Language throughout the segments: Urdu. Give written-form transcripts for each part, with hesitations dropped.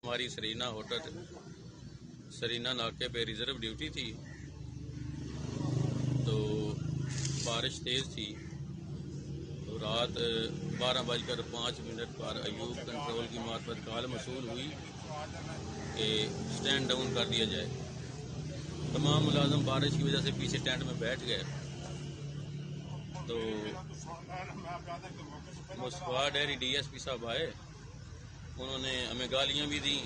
ہماری سرینا ہوٹل سرینا ناکے پہ ریزرو ڈیوٹی تھی تو بارش تیز تھی تو رات 12:05 پر ایوب کنٹرول کی معرفت کال موصول ہوئی کہ سٹینڈ ڈاؤن کر دیا جائے۔ تمام ملازم بارش کی وجہ سے پیچھے ٹینٹ میں بیٹھ گئے تو مصطفیٰ ڈیری ڈی ایس پی صاحب آئے، انہوں نے ہمیں گالیاں بھی دیں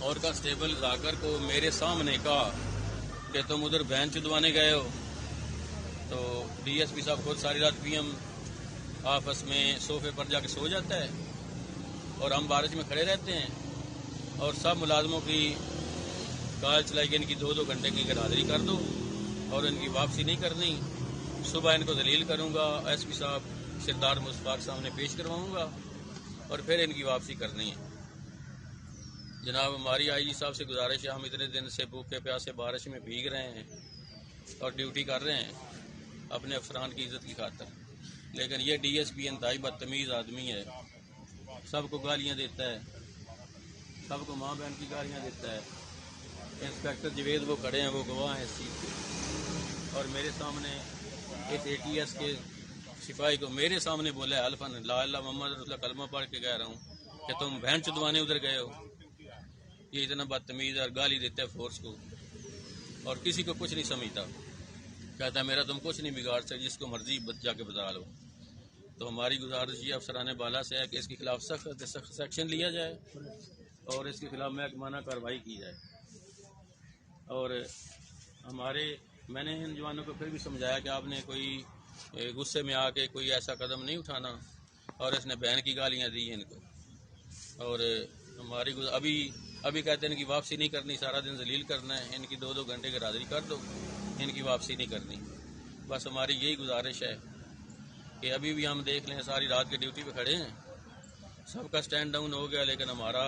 اور کانسٹیبل ذاکر کو میرے سامنے کہا کہ تم ادھر بہن چدوانے گئے ہو۔ تو ڈی ایس پی صاحب خود ساری رات پی ایم آفس میں صوفے پر جا کے سو جاتا ہے اور ہم بارش میں کھڑے رہتے ہیں اور سب ملازموں کی کال چلائی کہ ان کی 2 گھنٹے کی حاضری کر دو اور ان کی واپسی نہیں کرنی، صبح ان کو ذلیل کروں گا، ایس پی صاحب سردار مصطفیٰ کے سامنے پیش کرواؤں گا اور پھر ان کی واپسی کرنی ہے۔ جناب ہماری آئی جی صاحب سے گزارش ہے، ہم اتنے دن سے بھوکے پیاسے بارش میں بھیگ رہے ہیں اور ڈیوٹی کر رہے ہیں اپنے افسران کی عزت کی خاطر، لیکن یہ ڈی ایس پی انتہائی بدتمیز آدمی ہے، سب کو گالیاں دیتا ہے، سب کو ماں بہن کی گالیاں دیتا ہے۔ انسپیکٹر جوید وہ کھڑے ہیں، وہ گواہ ہیں اس چیز کے، اور میرے سامنے اس اے ٹی ایس کے سپاہی کو میرے سامنے بولا ہے الفن لا الہ محمد رسول اللہ کلمہ پڑھ کے کہہ رہا ہوں کہ تم بہن چدوانے ادھر گئے ہو۔ یہ اتنا بدتمیز اور گالی دیتا ہے فورس کو اور کسی کو کچھ نہیں سمجھتا، کہتا ہے میرا تم کچھ نہیں بگاڑ سکتے، جس کو مرضی جا کے بتا لو۔ تو ہماری گزارش یہ افسران بالا سے ہے کہ اس کے خلاف سخت سیکشن لیا جائے اور اس کے خلاف محکمانہ کارروائی کی جائے۔ اور میں نے ان جوانوں کو پھر بھی سمجھایا کہ آپ نے کوئی غصے میں آ کے کوئی ایسا قدم نہیں اٹھانا، اور اس نے بہن کی گالیاں دی ان کو، اور ہماری ابھی کہتے ہیں ان کی واپسی نہیں کرنی، سارا دن ذلیل کرنا ہے، ان کی 2 گھنٹے کی حاضری کر دو، ان کی واپسی نہیں کرنی۔ بس ہماری یہی گزارش ہے کہ ابھی بھی ہم دیکھ لیں ساری رات کے ڈیوٹی پہ کھڑے ہیں، سب کا سٹینڈ ڈاؤن ہو گیا لیکن ہمارا